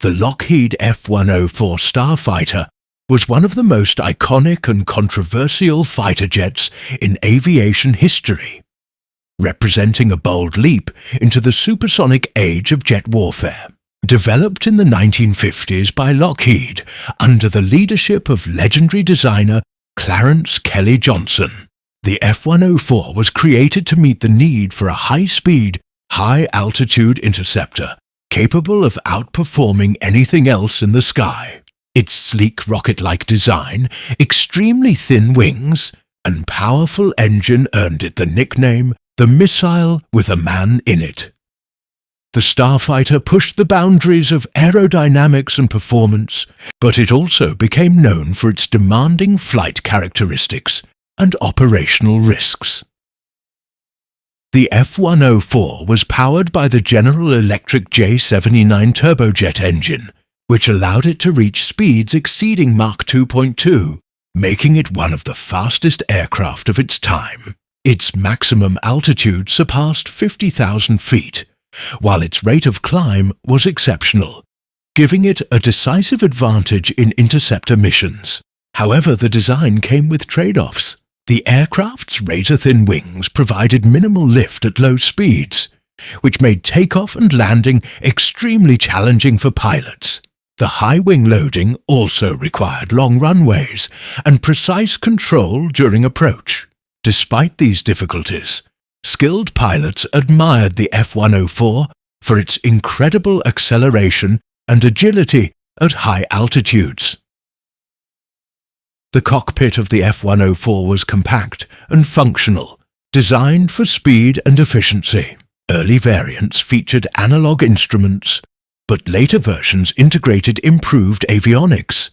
the Lockheed F-104 Starfighter was one of the most iconic and controversial fighter jets in aviation history, representing a bold leap into the supersonic age of jet warfare. Developed in the 1950s by Lockheed under the leadership of legendary designer Clarence Kelly Johnson, the F-104 was created to meet the need for a high-speed, high-altitude interceptor capable of outperforming anything else in the sky. Its sleek rocket-like design, extremely thin wings, and powerful engine earned it the nickname the missile with a man in it. The Starfighter pushed the boundaries of aerodynamics and performance, but it also became known for its demanding flight characteristics and operational risks. The F-104 was powered by the General Electric J79 turbojet engine, which allowed it to reach speeds exceeding Mach 2.2, making it one of the fastest aircraft of its time. Its maximum altitude surpassed 50,000 feet, while its rate of climb was exceptional, giving it a decisive advantage in interceptor missions. However, the design came with trade-offs. The aircraft's razor-thin wings provided minimal lift at low speeds, which made takeoff and landing extremely challenging for pilots. The high wing loading also required long runways and precise control during approach. Despite these difficulties, skilled pilots admired the F-104 for its incredible acceleration and agility at high altitudes. The cockpit of the F-104 was compact and functional, designed for speed and efficiency. Early variants featured analog instruments, but later versions integrated improved avionics,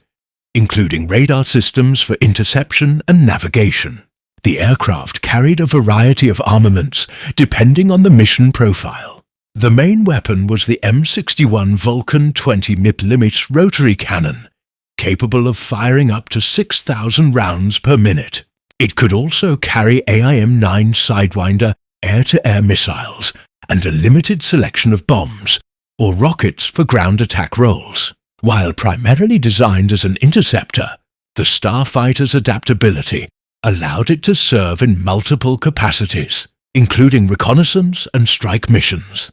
including radar systems for interception and navigation. The aircraft carried a variety of armaments depending on the mission profile. The main weapon was the M61 Vulcan 20mm rotary cannon, capable of firing up to 6,000 rounds per minute. It could also carry AIM-9 Sidewinder air-to-air missiles and a limited selection of bombs or rockets for ground attack roles. While primarily designed as an interceptor, the Starfighter's adaptability allowed it to serve in multiple capacities, including reconnaissance and strike missions.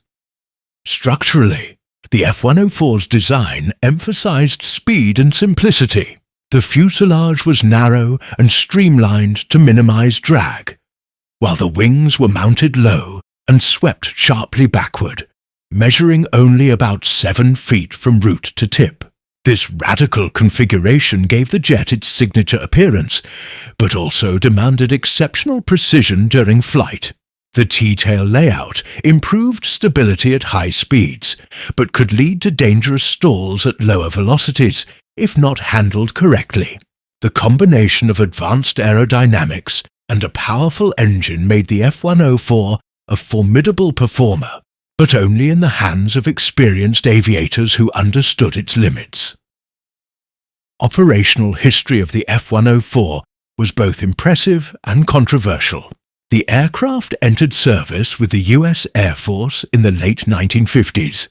Structurally, the F-104's design emphasized speed and simplicity. The fuselage was narrow and streamlined to minimize drag, while the wings were mounted low and swept sharply backward, measuring only about 7 feet from root to tip. This radical configuration gave the jet its signature appearance, but also demanded exceptional precision during flight. The T-tail layout improved stability at high speeds, but could lead to dangerous stalls at lower velocities if not handled correctly. The combination of advanced aerodynamics and a powerful engine made the F-104 a formidable performer, but only in the hands of experienced aviators who understood its limits. Operational history of the F-104 was both impressive and controversial. The aircraft entered service with the U.S. Air Force in the late 1950s,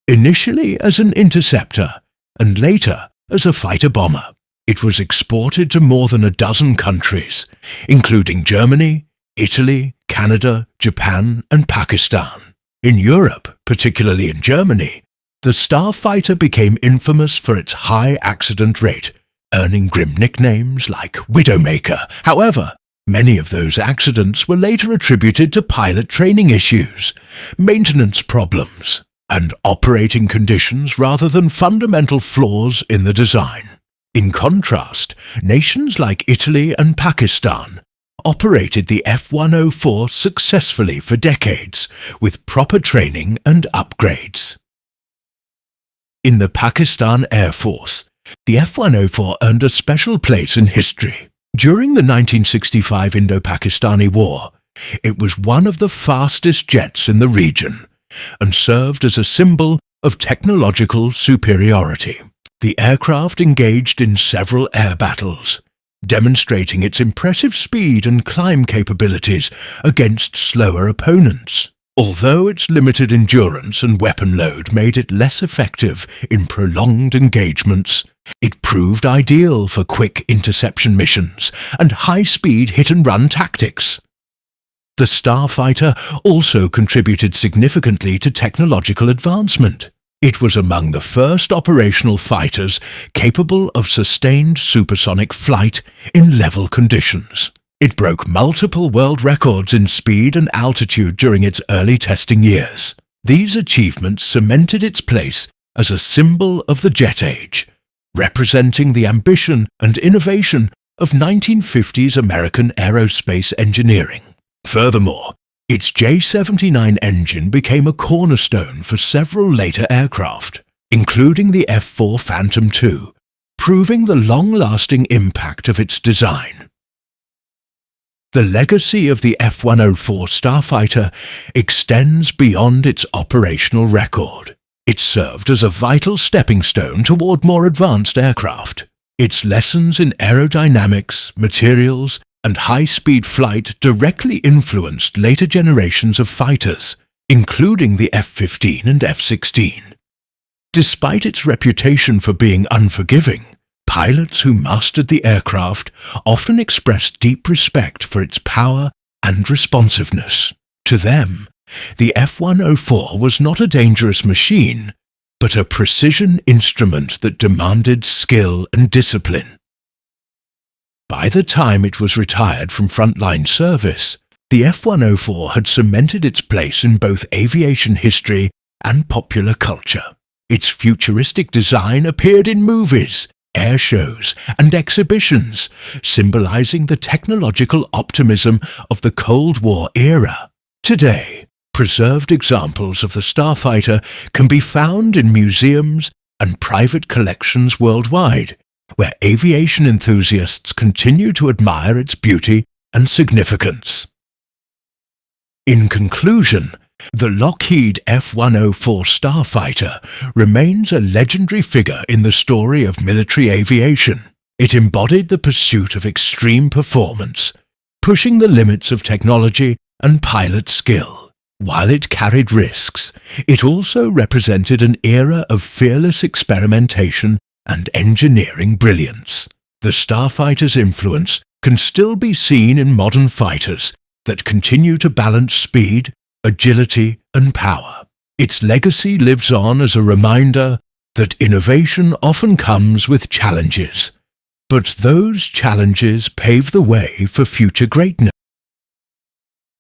initially as an interceptor and later as a fighter-bomber. It was exported to more than a dozen countries, including Germany, Italy, Canada, Japan, and Pakistan. In Europe, particularly in Germany, the Starfighter became infamous for its high accident rate, earning grim nicknames like Widowmaker. However, many of those accidents were later attributed to pilot training issues, maintenance problems, and operating conditions rather than fundamental flaws in the design. In contrast, nations like Italy and Pakistan operated the F-104 successfully for decades, with proper training and upgrades. In the Pakistan Air Force, the F-104 earned a special place in history. During the 1965 Indo-Pakistani War, it was one of the fastest jets in the region and served as a symbol of technological superiority. The aircraft engaged in several air battles, demonstrating its impressive speed and climb capabilities against slower opponents. Although its limited endurance and weapon load made it less effective in prolonged engagements, it proved ideal for quick interception missions and high-speed hit-and-run tactics. The Starfighter also contributed significantly to technological advancement. It was among the first operational fighters capable of sustained supersonic flight in level conditions. It broke multiple world records in speed and altitude during its early testing years. These achievements cemented its place as a symbol of the jet age, representing the ambition and innovation of 1950s American aerospace engineering. Furthermore, its J79 engine became a cornerstone for several later aircraft, including the F-4 Phantom II, proving the long-lasting impact of its design. The legacy of the F-104 Starfighter extends beyond its operational record. It served as a vital stepping stone toward more advanced aircraft. Its lessons in aerodynamics, materials, and high-speed flight directly influenced later generations of fighters, including the F-15 and F-16. Despite its reputation for being unforgiving, pilots who mastered the aircraft often expressed deep respect for its power and responsiveness. To them, the F-104 was not a dangerous machine, but a precision instrument that demanded skill and discipline. By the time it was retired from frontline service, the F-104 had cemented its place in both aviation history and popular culture. Its futuristic design appeared in movies, air shows, and exhibitions, symbolizing the technological optimism of the Cold War era. Today, preserved examples of the Starfighter can be found in museums and private collections worldwide, where aviation enthusiasts continue to admire its beauty and significance. In conclusion, the Lockheed F-104 Starfighter remains a legendary figure in the story of military aviation. It embodied the pursuit of extreme performance, pushing the limits of technology and pilot skill. While it carried risks, it also represented an era of fearless experimentation and engineering brilliance. The Starfighter's influence can still be seen in modern fighters that continue to balance speed, agility, and power. Its legacy lives on as a reminder that innovation often comes with challenges, but those challenges pave the way for future greatness.